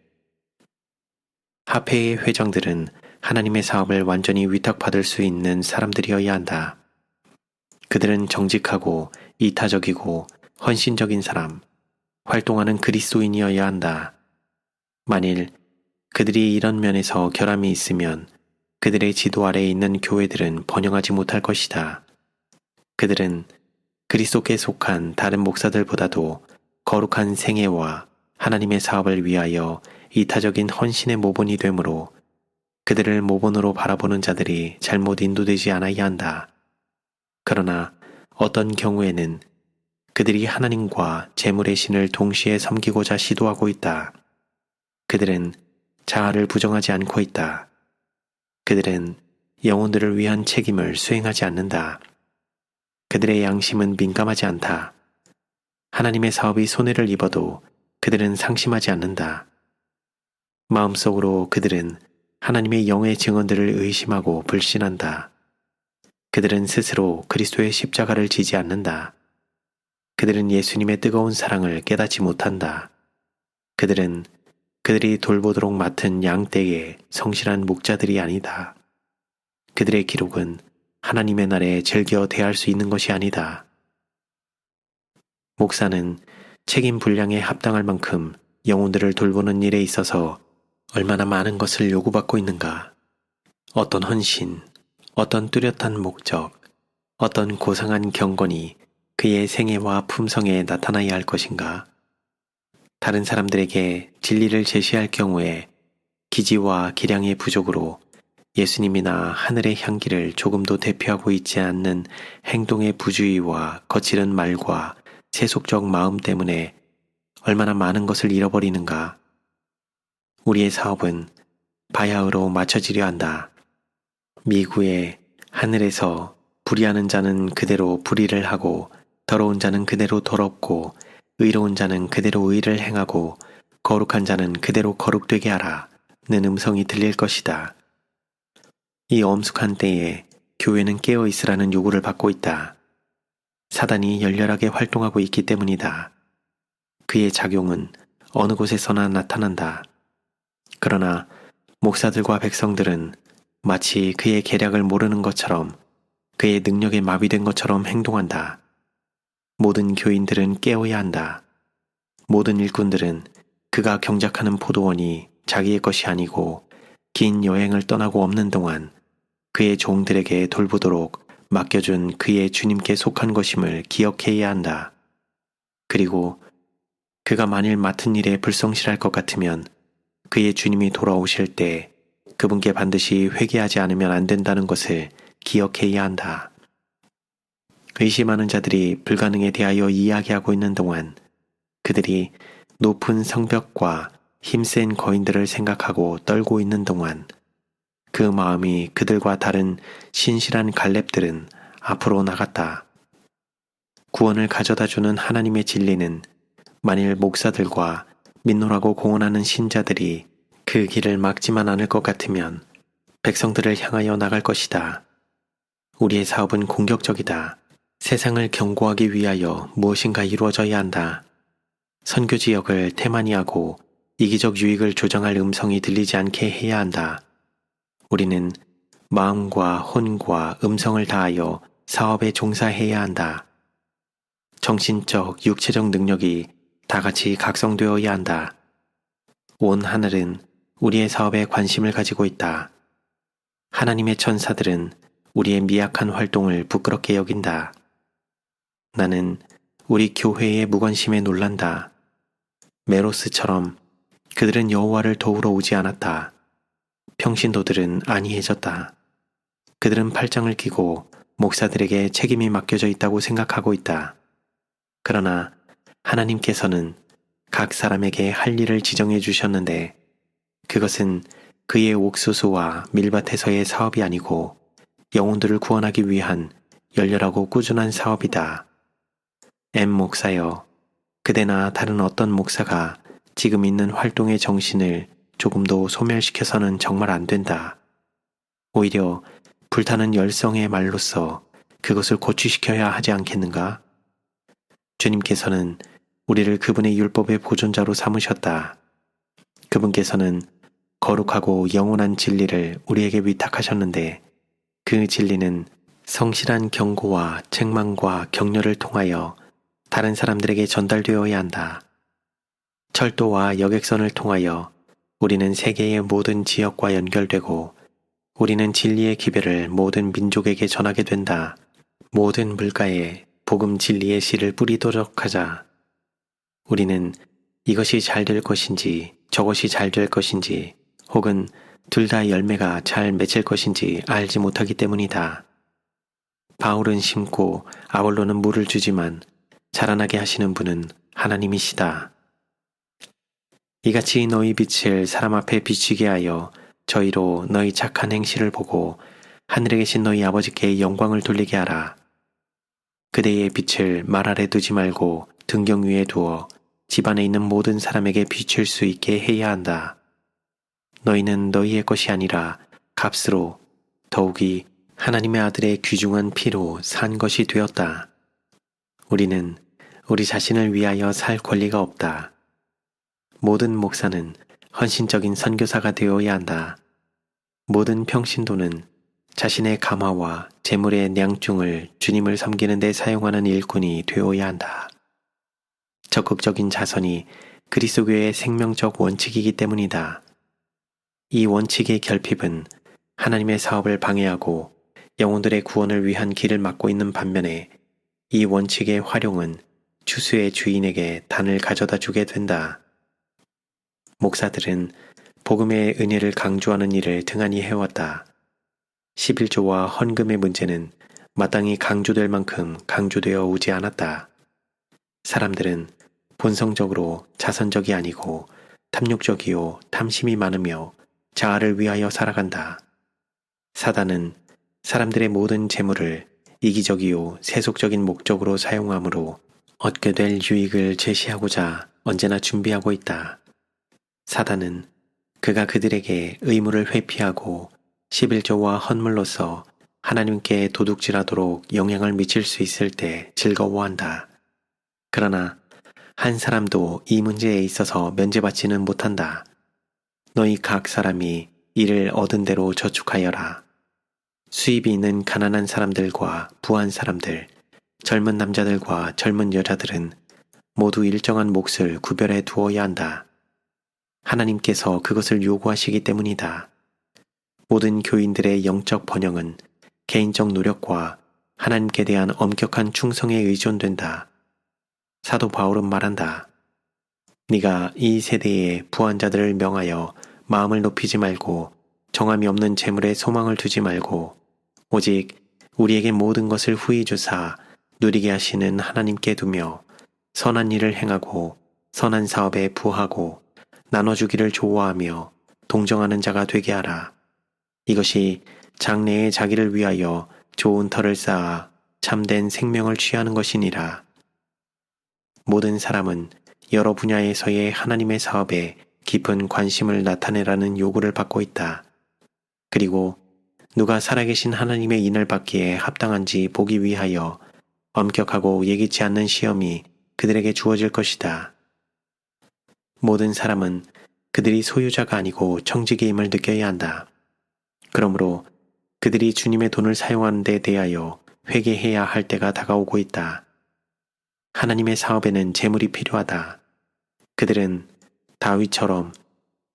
합회의 회장들은 하나님의 사업을 완전히 위탁받을 수 있는 사람들이어야 한다. 그들은 정직하고 이타적이고 헌신적인 사람, 활동하는 그리스도인이어야 한다. 만일 그들이 이런 면에서 결함이 있으면 그들의 지도 아래에 있는 교회들은 번영하지 못할 것이다. 그들은 그리스도께 속한 다른 목사들보다도 거룩한 생애와 하나님의 사업을 위하여 이타적인 헌신의 모본이 되므로 그들을 모본으로 바라보는 자들이 잘못 인도되지 않아야 한다. 그러나 어떤 경우에는 그들이 하나님과 재물의 신을 동시에 섬기고자 시도하고 있다. 그들은 자아를 부정하지 않고 있다. 그들은 영혼들을 위한 책임을 수행하지 않는다. 그들의 양심은 민감하지 않다. 하나님의 사업이 손해를 입어도 그들은 상심하지 않는다. 마음속으로 그들은 하나님의 영의 증언들을 의심하고 불신한다. 그들은 스스로 그리스도의 십자가를 지지 않는다. 그들은 예수님의 뜨거운 사랑을 깨닫지 못한다. 그들은 그들이 돌보도록 맡은 양떼의 성실한 목자들이 아니다. 그들의 기록은 하나님의 날에 즐겨 대할 수 있는 것이 아니다. 목사는 책임 분량에 합당할 만큼 영혼들을 돌보는 일에 있어서 얼마나 많은 것을 요구받고 있는가. 어떤 헌신, 어떤 뚜렷한 목적, 어떤 고상한 경건이 그의 생애와 품성에 나타나야 할 것인가. 다른 사람들에게 진리를 제시할 경우에 기지와 기량의 부족으로 예수님이나 하늘의 향기를 조금도 대표하고 있지 않는 행동의 부주의와 거칠은 말과 세속적 마음 때문에 얼마나 많은 것을 잃어버리는가. 우리의 사업은 바야흐로 맞춰지려 한다. 미구의 하늘에서 불의하는 자는 그대로 불의를 하고 더러운 자는 그대로 더럽고 의로운 자는 그대로 의를 행하고 거룩한 자는 그대로 거룩되게 하라 는 음성이 들릴 것이다. 이 엄숙한 때에 교회는 깨어 있으라는 요구를 받고 있다. 사단이 열렬하게 활동하고 있기 때문이다. 그의 작용은 어느 곳에서나 나타난다. 그러나 목사들과 백성들은 마치 그의 계략을 모르는 것처럼 그의 능력에 마비된 것처럼 행동한다. 모든 교인들은 깨어야 한다. 모든 일꾼들은 그가 경작하는 포도원이 자기의 것이 아니고 긴 여행을 떠나고 없는 동안 그의 종들에게 돌보도록 맡겨준 그의 주님께 속한 것임을 기억해야 한다. 그리고 그가 만일 맡은 일에 불성실할 것 같으면 그의 주님이 돌아오실 때 그분께 반드시 회개하지 않으면 안 된다는 것을 기억해야 한다. 의심하는 자들이 불가능에 대하여 이야기하고 있는 동안 그들이 높은 성벽과 힘센 거인들을 생각하고 떨고 있는 동안 그 마음이 그들과 다른 신실한 갈렙들은 앞으로 나갔다. 구원을 가져다주는 하나님의 진리는 만일 목사들과 민노라고 공언하는 신자들이 그 길을 막지만 않을 것 같으면 백성들을 향하여 나갈 것이다. 우리의 사업은 공격적이다. 세상을 경고하기 위하여 무엇인가 이루어져야 한다. 선교 지역을 태만히하고 이기적 유익을 조정할 음성이 들리지 않게 해야 한다. 우리는 마음과 혼과 음성을 다하여 사업에 종사해야 한다. 정신적, 육체적 능력이 다 같이 각성되어야 한다. 온 하늘은 우리의 사업에 관심을 가지고 있다. 하나님의 천사들은 우리의 미약한 활동을 부끄럽게 여긴다. 나는 우리 교회의 무관심에 놀란다. 메로스처럼 그들은 여호와를 도우러 오지 않았다. 평신도들은 안이해졌다. 그들은 팔짱을 끼고 목사들에게 책임이 맡겨져 있다고 생각하고 있다. 그러나 하나님께서는 각 사람에게 할 일을 지정해 주셨는데 그것은 그의 옥수수와 밀밭에서의 사업이 아니고 영혼들을 구원하기 위한 열렬하고 꾸준한 사업이다. M 목사여, 그대나 다른 어떤 목사가 지금 있는 활동의 정신을 조금도 소멸시켜서는 정말 안 된다. 오히려 불타는 열성의 말로써 그것을 고취시켜야 하지 않겠는가? 주님께서는 우리를 그분의 율법의 보존자로 삼으셨다. 그분께서는 거룩하고 영원한 진리를 우리에게 위탁하셨는데 그 진리는 성실한 경고와 책망과 격려를 통하여 다른 사람들에게 전달되어야 한다. 철도와 여객선을 통하여 우리는 세계의 모든 지역과 연결되고 우리는 진리의 기별을 모든 민족에게 전하게 된다. 모든 물가에 복음 진리의 씨를 뿌리도록 하자. 우리는 이것이 잘 될 것인지 저것이 잘 될 것인지 혹은 둘 다 열매가 잘 맺힐 것인지 알지 못하기 때문이다. 바울은 심고 아볼로는 물을 주지만 자라나게 하시는 분은 하나님이시다. 이같이 너희 빛을 사람 앞에 비추게 하여 저희로 너희 착한 행실을 보고 하늘에 계신 너희 아버지께 영광을 돌리게 하라. 그대의 빛을 말 아래 두지 말고 등경 위에 두어 집안에 있는 모든 사람에게 비출 수 있게 해야 한다. 너희는 너희의 것이 아니라 값으로 더욱이 하나님의 아들의 귀중한 피로 산 것이 되었다. 우리는 우리 자신을 위하여 살 권리가 없다. 모든 목사는 헌신적인 선교사가 되어야 한다. 모든 평신도는 자신의 가마와 재물의 냥중을 주님을 섬기는 데 사용하는 일꾼이 되어야 한다. 적극적인 자선이 그리스도교의 생명적 원칙이기 때문이다. 이 원칙의 결핍은 하나님의 사업을 방해하고 영혼들의 구원을 위한 길을 막고 있는 반면에 이 원칙의 활용은 추수의 주인에게 단을 가져다 주게 된다. 목사들은 복음의 은혜를 강조하는 일을 등한히 해왔다. 11조와 헌금의 문제는 마땅히 강조될 만큼 강조되어 오지 않았다. 사람들은 본성적으로 자선적이 아니고 탐욕적이요 탐심이 많으며 자아를 위하여 살아간다. 사단은 사람들의 모든 재물을 이기적이요 세속적인 목적으로 사용함으로 얻게 될 유익을 제시하고자 언제나 준비하고 있다. 사단은 그가 그들에게 의무를 회피하고 11조와 헌물로서 하나님께 도둑질하도록 영향을 미칠 수 있을 때 즐거워한다. 그러나 한 사람도 이 문제에 있어서 면제받지는 못한다. 너희 각 사람이 이를 얻은 대로 저축하여라. 수입이 있는 가난한 사람들과 부한 사람들, 젊은 남자들과 젊은 여자들은 모두 일정한 몫을 구별해 두어야 한다. 하나님께서 그것을 요구하시기 때문이다. 모든 교인들의 영적 번영은 개인적 노력과 하나님께 대한 엄격한 충성에 의존된다. 사도 바울은 말한다. 네가 이 세대의 부한 자들을 명하여 마음을 높이지 말고 정함이 없는 재물에 소망을 두지 말고 오직 우리에게 모든 것을 후히 주사 누리게 하시는 하나님께 두며 선한 일을 행하고 선한 사업에 부하고 나눠주기를 좋아하며 동정하는 자가 되게 하라. 이것이 장래에 자기를 위하여 좋은 터를 쌓아 참된 생명을 취하는 것이니라. 모든 사람은 여러 분야에서의 하나님의 사업에 깊은 관심을 나타내라는 요구를 받고 있다. 그리고 누가 살아계신 하나님의 인을 받기에 합당한지 보기 위하여 엄격하고 예기치 않는 시험이 그들에게 주어질 것이다. 모든 사람은 그들이 소유자가 아니고 청지기임을 느껴야 한다. 그러므로 그들이 주님의 돈을 사용하는 데 대하여 회개해야 할 때가 다가오고 있다. 하나님의 사업에는 재물이 필요하다. 그들은 다윗처럼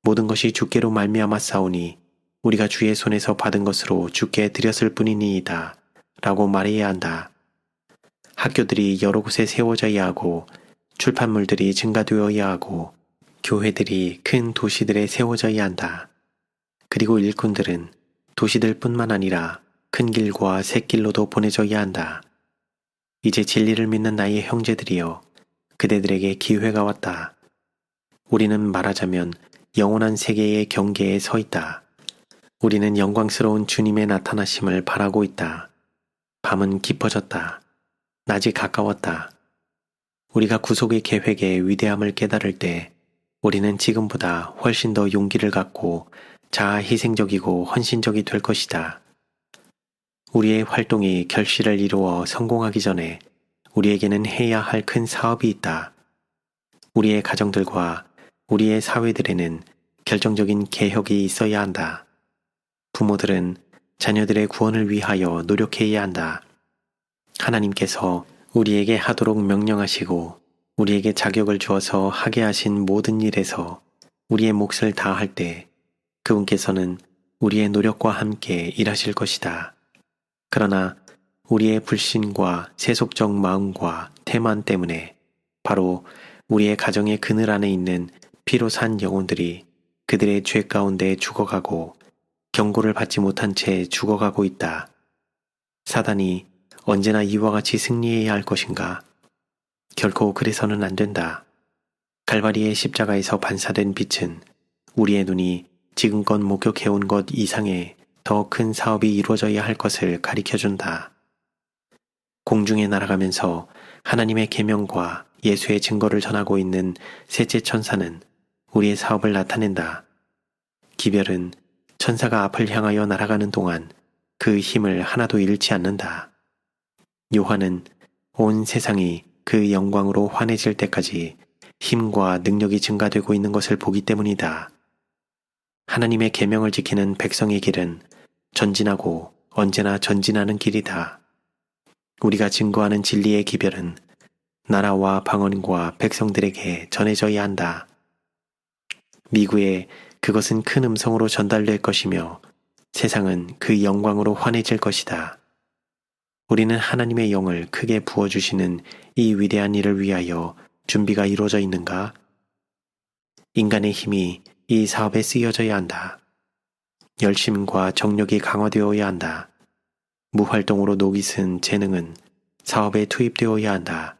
모든 것이 주께로 말미암아 싸우니 우리가 주의 손에서 받은 것으로 주께 드렸을 뿐이니이다 라고 말해야 한다. 학교들이 여러 곳에 세워져야 하고 출판물들이 증가되어야 하고 교회들이 큰 도시들에 세워져야 한다. 그리고 일꾼들은 도시들 뿐만 아니라 큰 길과 샛길로도 보내져야 한다. 이제 진리를 믿는 나의 형제들이여, 그대들에게 기회가 왔다. 우리는 말하자면 영원한 세계의 경계에 서 있다. 우리는 영광스러운 주님의 나타나심을 바라고 있다. 밤은 깊어졌다. 낮이 가까웠다. 우리가 구속의 계획의 위대함을 깨달을 때 우리는 지금보다 훨씬 더 용기를 갖고 자아 희생적이고 헌신적이 될 것이다. 우리의 활동이 결실을 이루어 성공하기 전에 우리에게는 해야 할 큰 사업이 있다. 우리의 가정들과 우리의 사회들에는 결정적인 개혁이 있어야 한다. 부모들은 자녀들의 구원을 위하여 노력해야 한다. 하나님께서 우리에게 하도록 명령하시고 우리에게 자격을 주어서 하게 하신 모든 일에서 우리의 몫을 다할 때 그분께서는 우리의 노력과 함께 일하실 것이다. 그러나 우리의 불신과 세속적 마음과 태만 때문에 바로 우리의 가정의 그늘 안에 있는 피로 산 영혼들이 그들의 죄 가운데 죽어가고 경고를 받지 못한 채 죽어가고 있다. 사단이 언제나 이와 같이 승리해야 할 것인가? 결코 그래서는 안 된다. 갈바리의 십자가에서 반사된 빛은 우리의 눈이 지금껏 목격해온 것 이상의 더 큰 사업이 이루어져야 할 것을 가리켜준다. 공중에 날아가면서 하나님의 계명과 예수의 증거를 전하고 있는 셋째 천사는 우리의 사업을 나타낸다. 기별은 천사가 앞을 향하여 날아가는 동안 그 힘을 하나도 잃지 않는다. 요한은 온 세상이 그 영광으로 환해질 때까지 힘과 능력이 증가되고 있는 것을 보기 때문이다. 하나님의 계명을 지키는 백성의 길은 전진하고 언제나 전진하는 길이다. 우리가 증거하는 진리의 기별은 나라와 방언과 백성들에게 전해져야 한다. 미구에 그것은 큰 음성으로 전달될 것이며 세상은 그 영광으로 환해질 것이다. 우리는 하나님의 영을 크게 부어주시는 이 위대한 일을 위하여 준비가 이루어져 있는가? 인간의 힘이 이 사업에 쓰여져야 한다. 열심과 정력이 강화되어야 한다. 무활동으로 녹이 쓴 재능은 사업에 투입되어야 한다.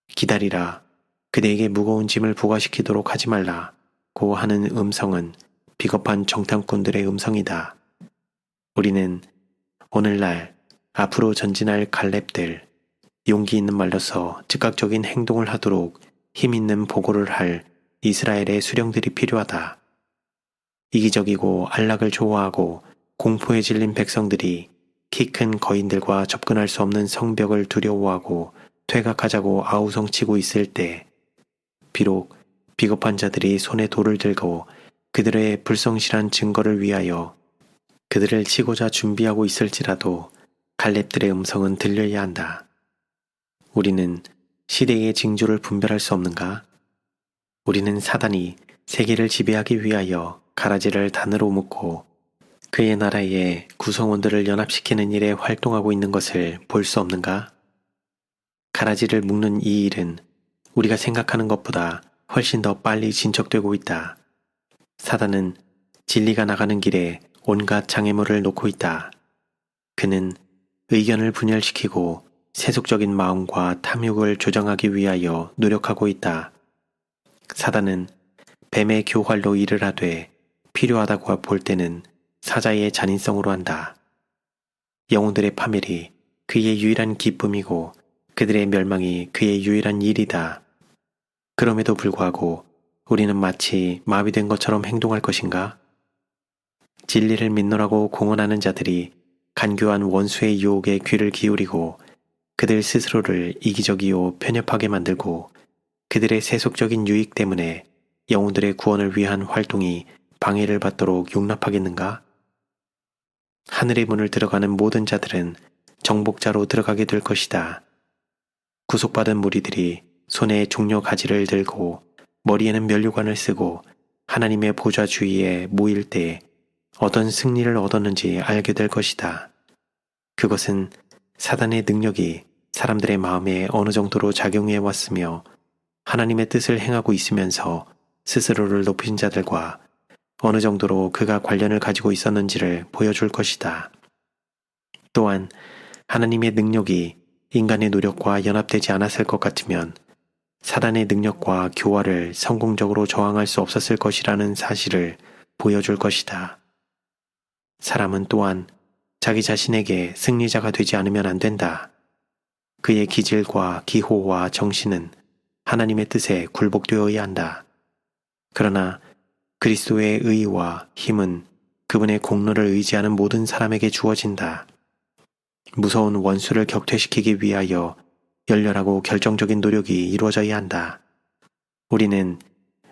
기다리라. 그대에게 무거운 짐을 부과시키도록 하지 말라고 하는 음성은 비겁한 정탐꾼들의 음성이다. 우리는 오늘날 앞으로 전진할 갈렙들, 용기 있는 말로서 즉각적인 행동을 하도록 힘 있는 보고를 할 이스라엘의 수령들이 필요하다. 이기적이고 안락을 좋아하고 공포에 질린 백성들이 키 큰 거인들과 접근할 수 없는 성벽을 두려워하고 퇴각하자고 아우성치고 있을 때 비록 비겁한 자들이 손에 돌을 들고 그들의 불성실한 증거를 위하여 그들을 치고자 준비하고 있을지라도 갈렙들의 음성은 들려야 한다. 우리는 시대의 징조를 분별할 수 없는가? 우리는 사단이 세계를 지배하기 위하여 가라지를 단으로 묶고 그의 나라의 구성원들을 연합시키는 일에 활동하고 있는 것을 볼 수 없는가? 가라지를 묶는 이 일은 우리가 생각하는 것보다 훨씬 더 빨리 진척되고 있다. 사단은 진리가 나가는 길에 온갖 장애물을 놓고 있다. 그는 의견을 분열시키고 세속적인 마음과 탐욕을 조장하기 위하여 노력하고 있다. 사단은 뱀의 교활로 일을 하되 필요하다고 볼 때는 사자의 잔인성으로 한다. 영혼들의 파멸이 그의 유일한 기쁨이고 그들의 멸망이 그의 유일한 일이다. 그럼에도 불구하고 우리는 마치 마비된 것처럼 행동할 것인가? 진리를 믿노라고 공언하는 자들이 간교한 원수의 유혹에 귀를 기울이고 그들 스스로를 이기적이요 편협하게 만들고 그들의 세속적인 유익 때문에 영혼들의 구원을 위한 활동이 방해를 받도록 용납하겠는가? 하늘의 문을 들어가는 모든 자들은 정복자로 들어가게 될 것이다. 구속받은 무리들이 손에 종려 가지를 들고 머리에는 면류관을 쓰고 하나님의 보좌 주위에 모일 때 어떤 승리를 얻었는지 알게 될 것이다. 그것은 사단의 능력이 사람들의 마음에 어느 정도로 작용해 왔으며 하나님의 뜻을 행하고 있으면서 스스로를 높인 자들과 어느 정도로 그가 관련을 가지고 있었는지를 보여줄 것이다. 또한 하나님의 능력이 인간의 노력과 연합되지 않았을 것 같으면 사단의 능력과 교활을 성공적으로 저항할 수 없었을 것이라는 사실을 보여줄 것이다. 사람은 또한 자기 자신에게 승리자가 되지 않으면 안 된다. 그의 기질과 기호와 정신은 하나님의 뜻에 굴복되어야 한다. 그러나 그리스도의 의와 힘은 그분의 공로를 의지하는 모든 사람에게 주어진다. 무서운 원수를 격퇴시키기 위하여 열렬하고 결정적인 노력이 이루어져야 한다. 우리는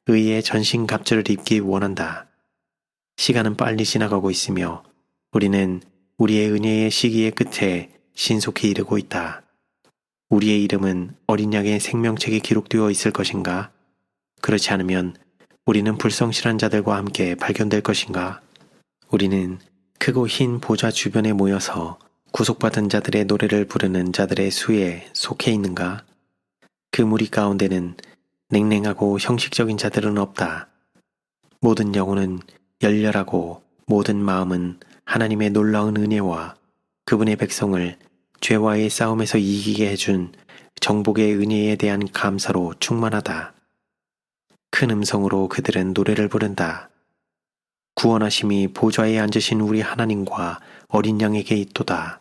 의의 전신갑주를 입기 원한다. 시간은 빨리 지나가고 있으며 우리는 우리의 은혜의 시기의 끝에 신속히 이르고 있다. 우리의 이름은 어린 양의 생명책에 기록되어 있을 것인가? 그렇지 않으면 우리는 불성실한 자들과 함께 발견될 것인가? 우리는 크고 흰 보좌 주변에 모여서 구속받은 자들의 노래를 부르는 자들의 수에 속해 있는가? 그 무리 가운데는 냉랭하고 형식적인 자들은 없다. 모든 영혼은 열렬하고 모든 마음은 하나님의 놀라운 은혜와 그분의 백성을 죄와의 싸움에서 이기게 해준 정복의 은혜에 대한 감사로 충만하다. 큰 음성으로 그들은 노래를 부른다. 구원하심이 보좌에 앉으신 우리 하나님과 어린 양에게 있도다.